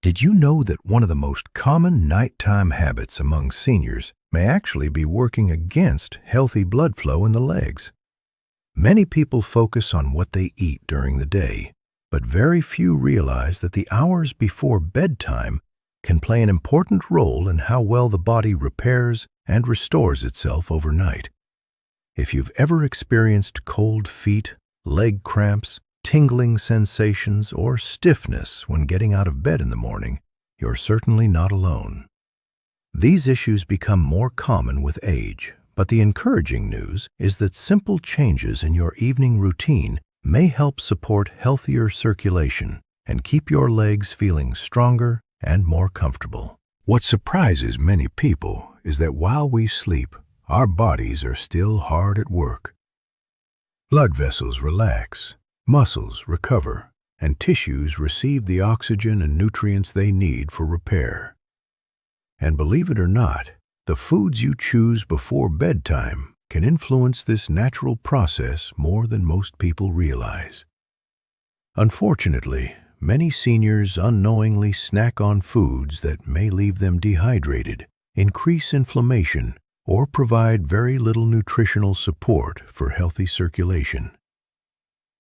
Did you know that one of the most common nighttime habits among seniors may actually be working against healthy blood flow in the legs? Many people focus on what they eat during the day, but very few realize that the hours before bedtime can play an important role in how well the body repairs and restores itself overnight. If you've ever experienced cold feet, leg cramps, tingling sensations, or stiffness when getting out of bed in the morning, you're certainly not alone. These issues become more common with age, but the encouraging news is that simple changes in your evening routine may help support healthier circulation and keep your legs feeling stronger and more comfortable. What surprises many people is that while we sleep, our bodies are still hard at work. Blood vessels relax, muscles recover, and tissues receive the oxygen and nutrients they need for repair. And believe it or not, the foods you choose before bedtime can influence this natural process more than most people realize. Unfortunately, many seniors unknowingly snack on foods that may leave them dehydrated, increase inflammation, or provide very little nutritional support for healthy circulation.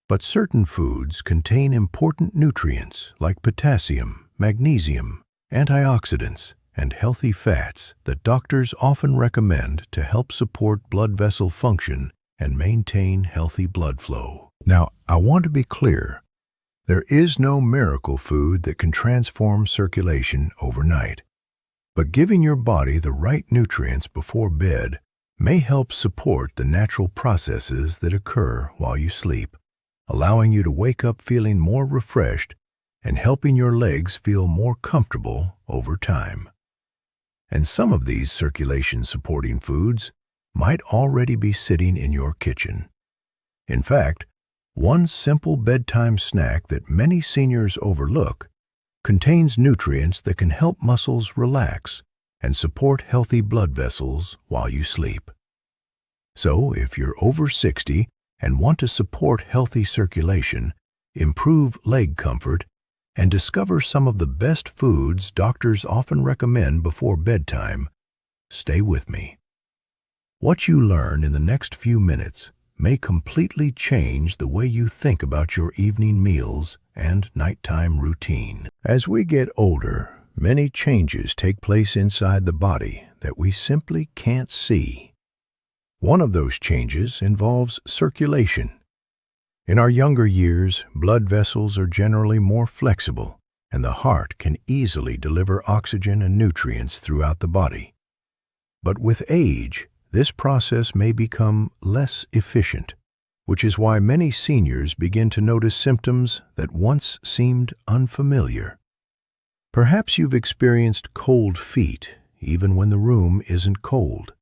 But certain foods contain important nutrients like potassium, magnesium, antioxidants, and healthy fats that doctors often recommend to help support blood vessel function and maintain healthy blood flow. Now, I want to be clear. There is no miracle food that can transform circulation overnight. But giving your body the right nutrients before bed may help support the natural processes that occur while you sleep, allowing you to wake up feeling more refreshed and helping your legs feel more comfortable over time. And some of these circulation-supporting foods might already be sitting in your kitchen. In fact, one simple bedtime snack that many seniors overlook contains nutrients that can help muscles relax and support healthy blood vessels while you sleep. So, if you're over 60 and want to support healthy circulation, improve leg comfort, and discover some of the best foods doctors often recommend before bedtime, stay with me. What you learn in the next few minutes may completely change the way you think about your evening meals and nighttime routine. As we get older, many changes take place inside the body that we simply can't see. One of those changes involves circulation. In our younger years, blood vessels are generally more flexible, and the heart can easily deliver oxygen and nutrients throughout the body. But with age, this process may become less efficient, which is why many seniors begin to notice symptoms that once seemed unfamiliar. Perhaps you've experienced cold feet even when the room isn't cold.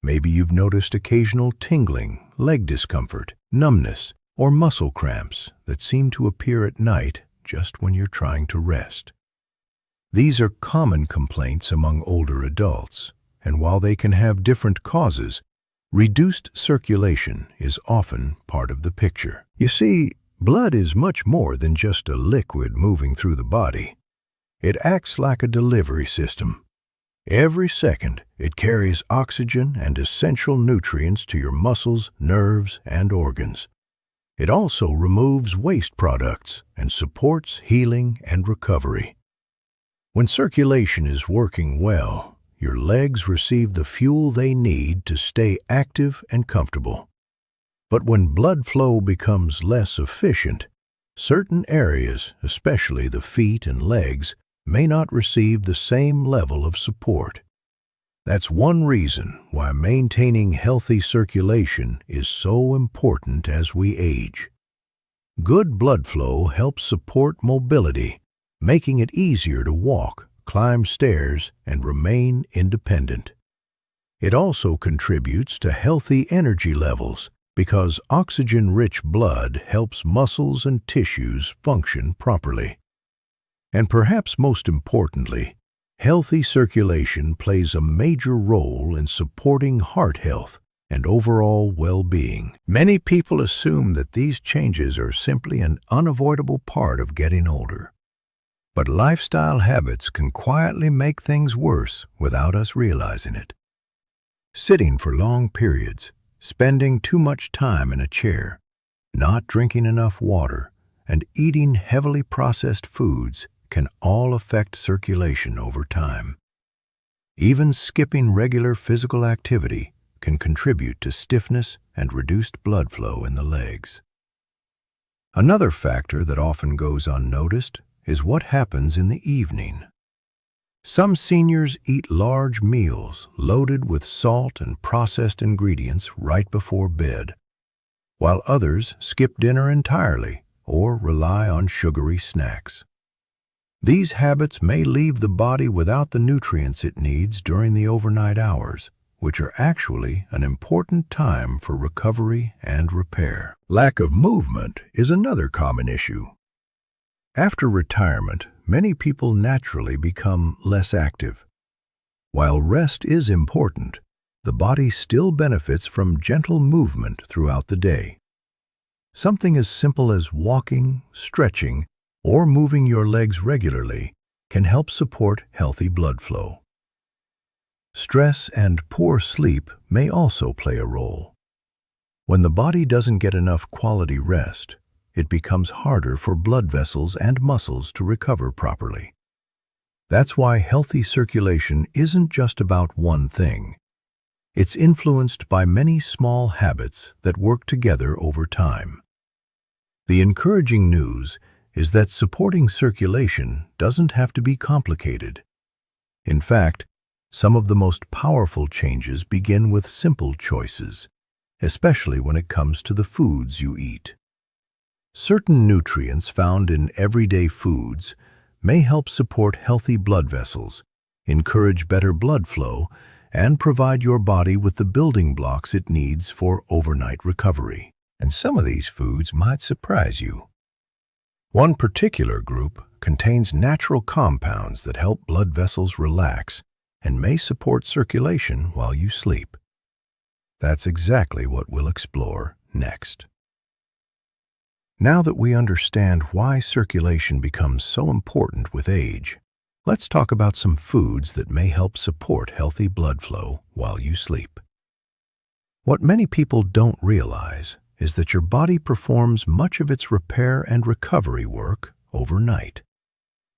Maybe you've noticed occasional tingling, leg discomfort, numbness, or muscle cramps that seem to appear at night just when you're trying to rest. These are common complaints among older adults, and while they can have different causes, reduced circulation is often part of the picture. You see, blood is much more than just a liquid moving through the body. It acts like a delivery system. Every second, it carries oxygen and essential nutrients to your muscles, nerves, and organs. It also removes waste products and supports healing and recovery. When circulation is working well, your legs receive the fuel they need to stay active and comfortable. But when blood flow becomes less efficient, certain areas, especially the feet and legs, may not receive the same level of support. That's one reason why maintaining healthy circulation is so important as we age. Good blood flow helps support mobility, making it easier to walk, climb stairs, and remain independent. It also contributes to healthy energy levels because oxygen-rich blood helps muscles and tissues function properly. And perhaps most importantly, healthy circulation plays a major role in supporting heart health and overall well-being. Many people assume that these changes are simply an unavoidable part of getting older. But lifestyle habits can quietly make things worse without us realizing it. Sitting for long periods, spending too much time in a chair, not drinking enough water, and eating heavily processed foods can all affect circulation over time. Even skipping regular physical activity can contribute to stiffness and reduced blood flow in the legs. Another factor that often goes unnoticed is what happens in the evening. Some seniors eat large meals loaded with salt and processed ingredients right before bed, while others skip dinner entirely or rely on sugary snacks. These habits may leave the body without the nutrients it needs during the overnight hours, which are actually an important time for recovery and repair. Lack of movement is another common issue. After retirement, many people naturally become less active. While rest is important, the body still benefits from gentle movement throughout the day. Something as simple as walking, stretching, or moving your legs regularly can help support healthy blood flow. Stress and poor sleep may also play a role. When the body doesn't get enough quality rest, it becomes harder for blood vessels and muscles to recover properly. That's why healthy circulation isn't just about one thing. It's influenced by many small habits that work together over time. The encouraging news is that supporting circulation doesn't have to be complicated. In fact, some of the most powerful changes begin with simple choices, especially when it comes to the foods you eat. Certain nutrients found in everyday foods may help support healthy blood vessels, encourage better blood flow, and provide your body with the building blocks it needs for overnight recovery. And some of these foods might surprise you. One particular group contains natural compounds that help blood vessels relax and may support circulation while you sleep. That's exactly what we'll explore next. Now that we understand why circulation becomes so important with age, let's talk about some foods that may help support healthy blood flow while you sleep. What many people don't realize is that your body performs much of its repair and recovery work overnight,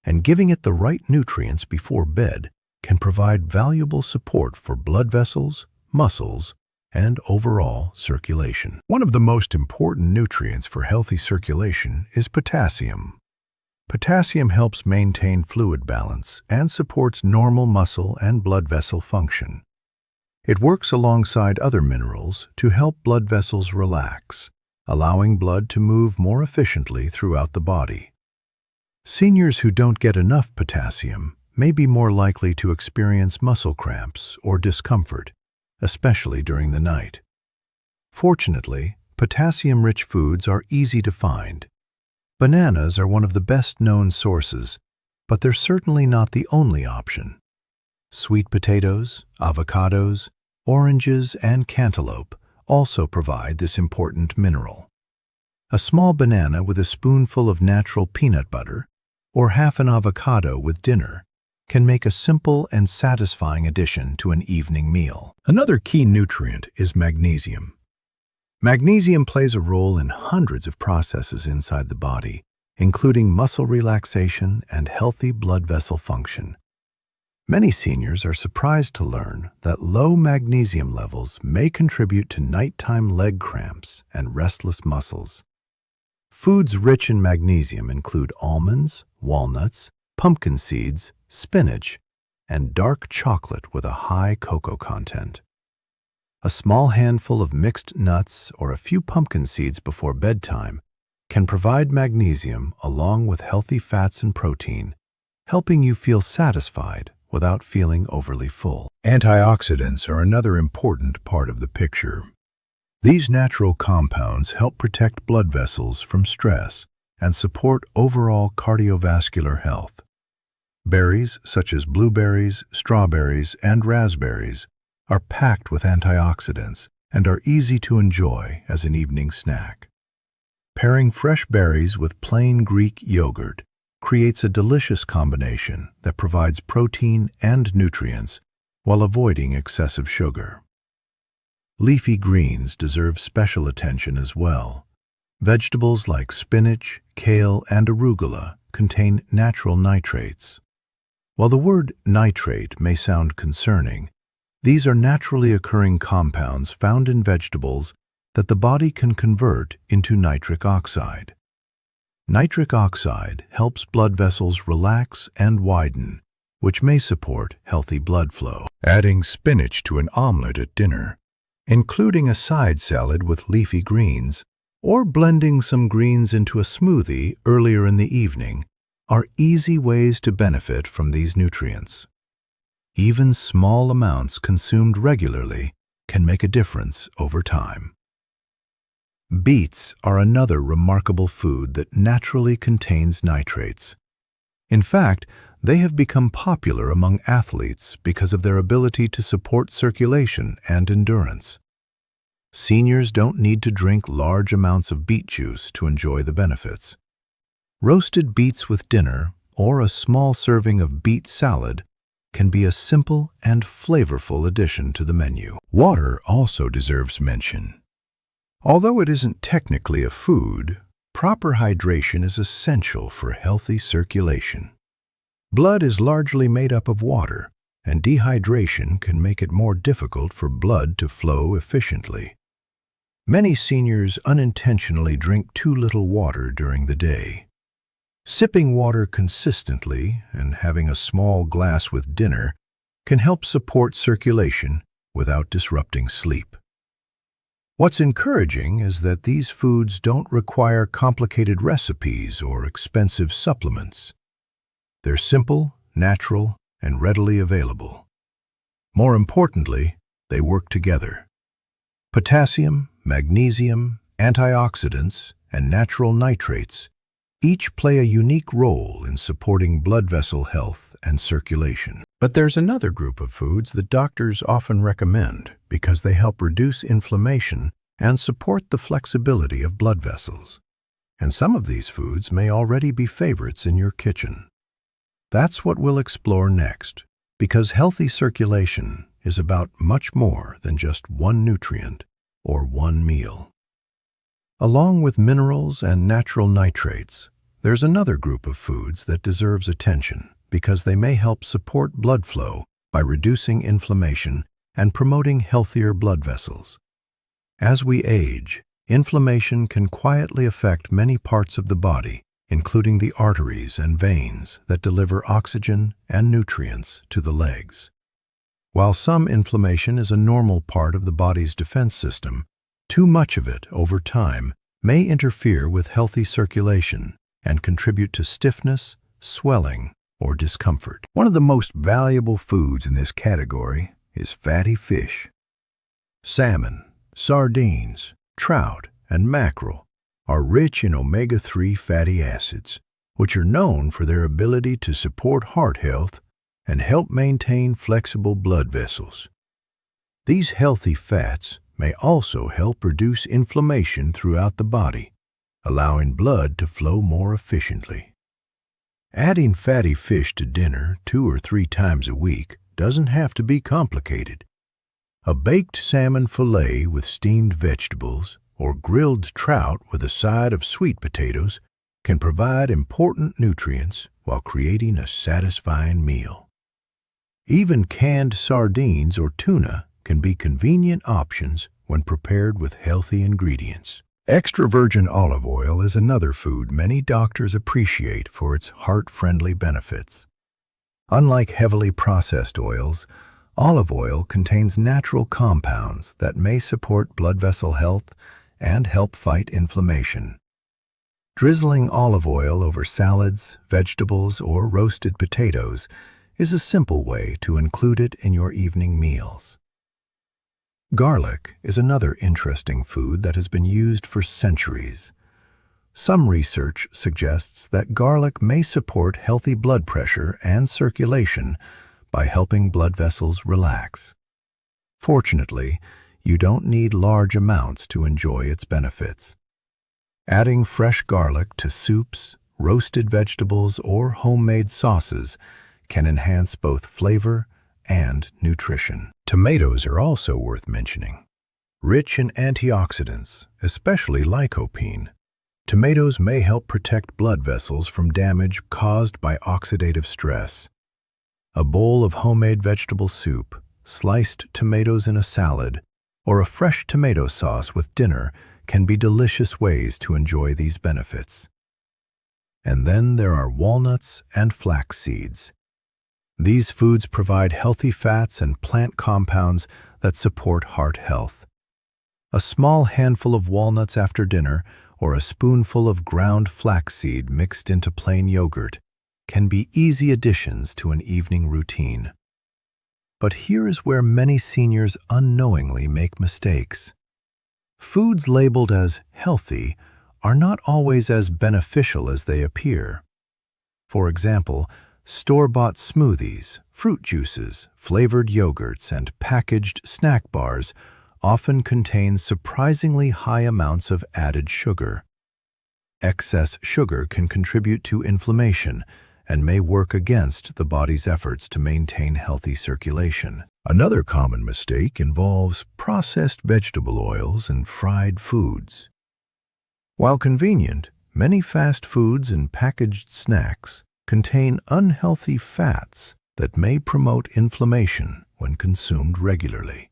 and giving it the right nutrients before bed can provide valuable support for blood vessels, muscles, and overall circulation. One of the most important nutrients for healthy circulation is potassium. Potassium helps maintain fluid balance and supports normal muscle and blood vessel function. It works alongside other minerals to help blood vessels relax, allowing blood to move more efficiently throughout the body. Seniors who don't get enough potassium may be more likely to experience muscle cramps or discomfort, especially during the night. Fortunately, potassium-rich foods are easy to find. Bananas are one of the best-known sources, but they're certainly not the only option. Sweet potatoes, avocados, oranges, and cantaloupe also provide this important mineral. A small banana with a spoonful of natural peanut butter, or half an avocado with dinner, can make a simple and satisfying addition to an evening meal. Another key nutrient is magnesium. Magnesium plays a role in hundreds of processes inside the body, including muscle relaxation and healthy blood vessel function. Many seniors are surprised to learn that low magnesium levels may contribute to nighttime leg cramps and restless muscles. Foods rich in magnesium include almonds, walnuts, pumpkin seeds, spinach, and dark chocolate with a high cocoa content. A small handful of mixed nuts or a few pumpkin seeds before bedtime can provide magnesium along with healthy fats and protein, helping you feel satisfied without feeling overly full. Antioxidants are another important part of the picture. These natural compounds help protect blood vessels from stress and support overall cardiovascular health. Berries such as blueberries, strawberries, and raspberries are packed with antioxidants and are easy to enjoy as an evening snack. Pairing fresh berries with plain Greek yogurt creates a delicious combination that provides protein and nutrients while avoiding excessive sugar. Leafy greens deserve special attention as well. Vegetables like spinach, kale, and arugula contain natural nitrates. While the word nitrate may sound concerning, these are naturally occurring compounds found in vegetables that the body can convert into nitric oxide. Nitric oxide helps blood vessels relax and widen, which may support healthy blood flow. Adding spinach to an omelet at dinner, including a side salad with leafy greens, or blending some greens into a smoothie earlier in the evening are easy ways to benefit from these nutrients. Even small amounts consumed regularly can make a difference over time. Beets are another remarkable food that naturally contains nitrates. In fact, they have become popular among athletes because of their ability to support circulation and endurance. Seniors don't need to drink large amounts of beet juice to enjoy the benefits. Roasted beets with dinner or a small serving of beet salad can be a simple and flavorful addition to the menu. Water also deserves mention. Although it isn't technically a food, proper hydration is essential for healthy circulation. Blood is largely made up of water, and dehydration can make it more difficult for blood to flow efficiently. Many seniors unintentionally drink too little water during the day. Sipping water consistently and having a small glass with dinner can help support circulation without disrupting sleep. What's encouraging is that these foods don't require complicated recipes or expensive supplements. They're simple, natural, and readily available. More importantly, they work together. Potassium, magnesium, antioxidants, and natural nitrates each play a unique role in supporting blood vessel health and circulation. But there's another group of foods that doctors often recommend because they help reduce inflammation and support the flexibility of blood vessels. And some of these foods may already be favorites in your kitchen. That's what we'll explore next, because healthy circulation is about much more than just one nutrient or one meal. Along with minerals and natural nitrates, there's another group of foods that deserves attention because they may help support blood flow by reducing inflammation and promoting healthier blood vessels. As we age, inflammation can quietly affect many parts of the body, including the arteries and veins that deliver oxygen and nutrients to the legs. While some inflammation is a normal part of the body's defense system, too much of it over time may interfere with healthy circulation and contribute to stiffness, swelling, or discomfort. One of the most valuable foods in this category is fatty fish. Salmon, sardines, trout, and mackerel are rich in omega-3 fatty acids, which are known for their ability to support heart health and help maintain flexible blood vessels. These healthy fats may also help reduce inflammation throughout the body, allowing blood to flow more efficiently. Adding fatty fish to dinner 2 or 3 times a week doesn't have to be complicated. A baked salmon fillet with steamed vegetables or grilled trout with a side of sweet potatoes can provide important nutrients while creating a satisfying meal. Even canned sardines or tuna can be convenient options when prepared with healthy ingredients. Extra virgin olive oil is another food many doctors appreciate for its heart-friendly benefits. Unlike heavily processed oils, olive oil contains natural compounds that may support blood vessel health and help fight inflammation. Drizzling olive oil over salads, vegetables, or roasted potatoes is a simple way to include it in your evening meals. Garlic is another interesting food that has been used for centuries. Some research suggests that garlic may support healthy blood pressure and circulation by helping blood vessels relax. Fortunately, you don't need large amounts to enjoy its benefits. Adding fresh garlic to soups, roasted vegetables, or homemade sauces can enhance both flavor and nutrition. Tomatoes are also worth mentioning. Rich in antioxidants, especially lycopene, tomatoes may help protect blood vessels from damage caused by oxidative stress. A bowl of homemade vegetable soup, sliced tomatoes in a salad, or a fresh tomato sauce with dinner can be delicious ways to enjoy these benefits. And then there are walnuts and flax seeds. These foods provide healthy fats and plant compounds that support heart health. A small handful of walnuts after dinner or a spoonful of ground flaxseed mixed into plain yogurt can be easy additions to an evening routine. But here is where many seniors unknowingly make mistakes. Foods labeled as healthy are not always as beneficial as they appear. For example, store-bought smoothies, fruit juices, flavored yogurts, and packaged snack bars often contain surprisingly high amounts of added sugar. Excess sugar can contribute to inflammation and may work against the body's efforts to maintain healthy circulation. Another common mistake involves processed vegetable oils and fried foods. While convenient, many fast foods and packaged snacks contain unhealthy fats that may promote inflammation when consumed regularly.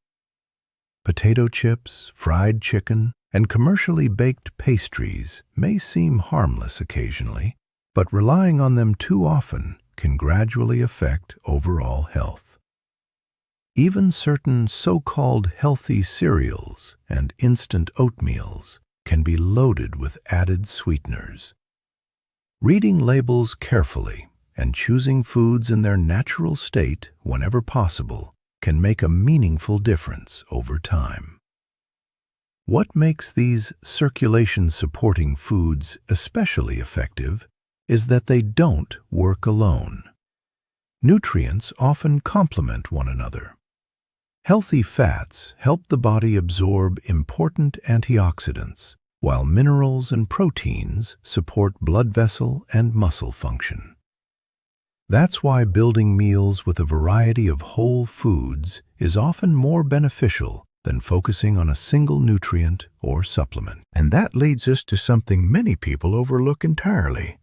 Potato chips, fried chicken, and commercially baked pastries may seem harmless occasionally, but relying on them too often can gradually affect overall health. Even certain so-called healthy cereals and instant oatmeals can be loaded with added sweeteners. Reading labels carefully and choosing foods in their natural state whenever possible can make a meaningful difference over time. What makes these circulation-supporting foods especially effective is that they don't work alone. Nutrients often complement one another. Healthy fats help the body absorb important antioxidants, while minerals and proteins support blood vessel and muscle function. That's why building meals with a variety of whole foods is often more beneficial than focusing on a single nutrient or supplement. And that leads us to something many people overlook entirely.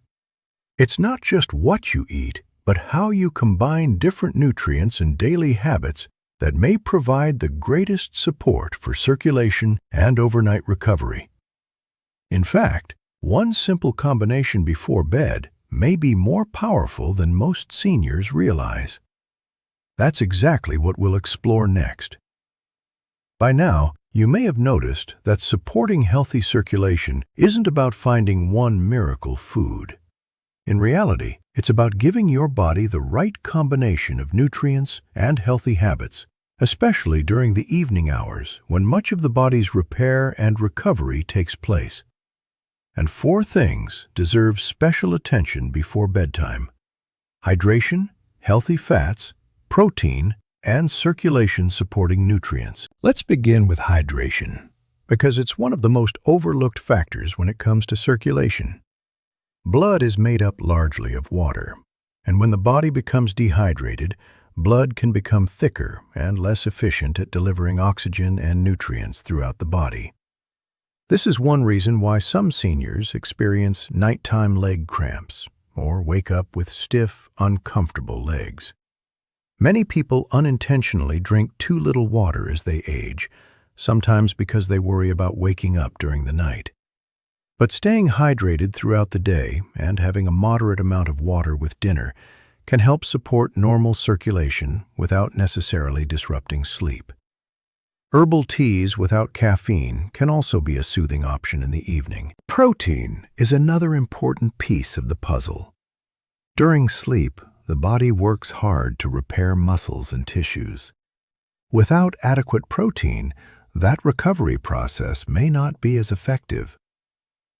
It's not just what you eat, but how you combine different nutrients and daily habits that may provide the greatest support for circulation and overnight recovery. In fact, one simple combination before bed may be more powerful than most seniors realize. That's exactly what we'll explore next. By now, you may have noticed that supporting healthy circulation isn't about finding one miracle food. In reality, it's about giving your body the right combination of nutrients and healthy habits, especially during the evening hours when much of the body's repair and recovery takes place. And 4 things deserve special attention before bedtime: hydration, healthy fats, protein, and circulation-supporting nutrients. Let's begin with hydration, because it's one of the most overlooked factors when it comes to circulation. Blood is made up largely of water, and when the body becomes dehydrated, blood can become thicker and less efficient at delivering oxygen and nutrients throughout the body. This is one reason why some seniors experience nighttime leg cramps or wake up with stiff, uncomfortable legs. Many people unintentionally drink too little water as they age, sometimes because they worry about waking up during the night. But staying hydrated throughout the day and having a moderate amount of water with dinner can help support normal circulation without necessarily disrupting sleep. Herbal teas without caffeine can also be a soothing option in the evening. Protein is another important piece of the puzzle. During sleep, the body works hard to repair muscles and tissues. Without adequate protein, that recovery process may not be as effective.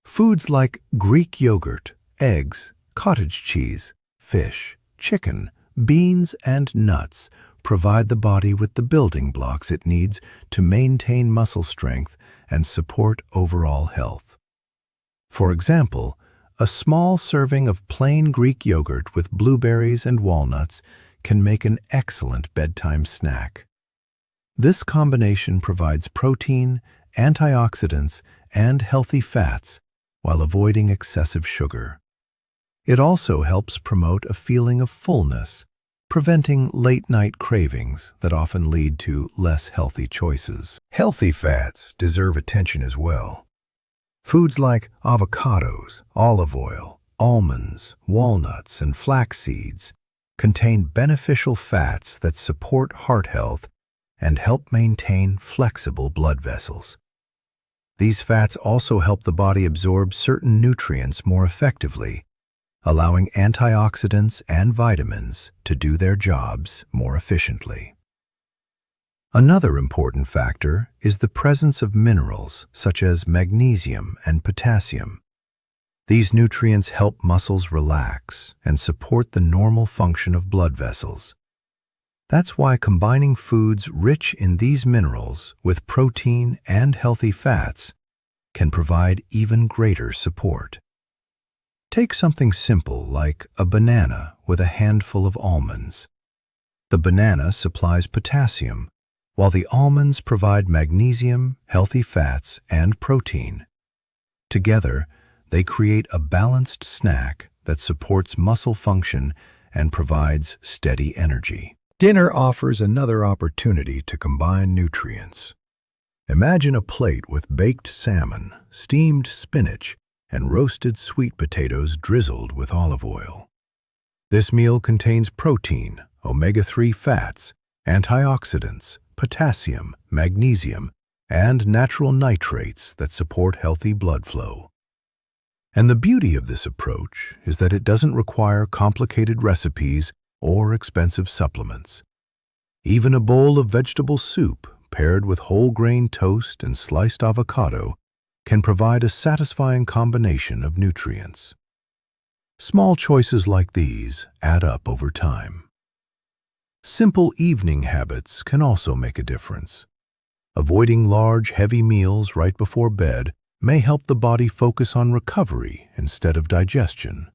Foods like Greek yogurt, eggs, cottage cheese, fish, chicken, beans, and nuts provide the body with the building blocks it needs to maintain muscle strength and support overall health. For example, A small serving of plain Greek yogurt with blueberries and walnuts can make an excellent bedtime snack. This combination provides protein, antioxidants, and healthy fats while avoiding excessive sugar. It also helps promote a feeling of fullness, preventing late-night cravings that often lead to less healthy choices. Healthy fats deserve attention as well. Foods like avocados, olive oil, almonds, walnuts, and flax seeds contain beneficial fats that support heart health and help maintain flexible blood vessels. These fats also help the body absorb certain nutrients more effectively, allowing antioxidants and vitamins to do their jobs more efficiently. Another important factor is the presence of minerals such as magnesium and potassium. These nutrients help muscles relax and support the normal function of blood vessels. That's why combining foods rich in these minerals with protein and healthy fats can provide even greater support. Take something simple like a banana with a handful of almonds. The banana supplies potassium, while the almonds provide magnesium, healthy fats, and protein. Together, they create a balanced snack that supports muscle function and provides steady energy. Dinner offers another opportunity to combine nutrients. Imagine a plate with baked salmon, steamed spinach, and roasted sweet potatoes drizzled with olive oil. This meal contains protein, omega-3 fats, antioxidants, potassium, magnesium, and natural nitrates that support healthy blood flow. And the beauty of this approach is that it doesn't require complicated recipes or expensive supplements. Even a bowl of vegetable soup paired with whole grain toast and sliced avocado can provide a satisfying combination of nutrients. Small choices like these add up over time. Simple evening habits can also make a difference. Avoiding large, heavy meals right before bed may help the body focus on recovery instead of digestion.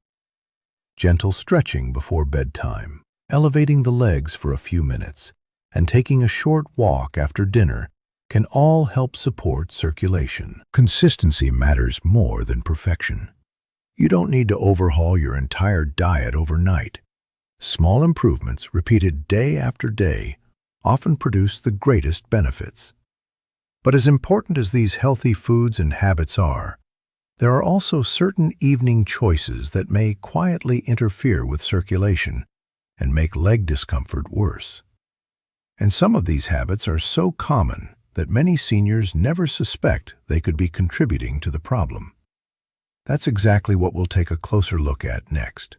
Gentle stretching before bedtime, elevating the legs for a few minutes, and taking a short walk after dinner can all help support circulation. Consistency matters more than perfection. You don't need to overhaul your entire diet overnight. Small improvements repeated day after day often produce the greatest benefits. But as important as these healthy foods and habits are, there are also certain evening choices that may quietly interfere with circulation and make leg discomfort worse. And some of these habits are so common that many seniors never suspect they could be contributing to the problem. That's exactly what we'll take a closer look at next.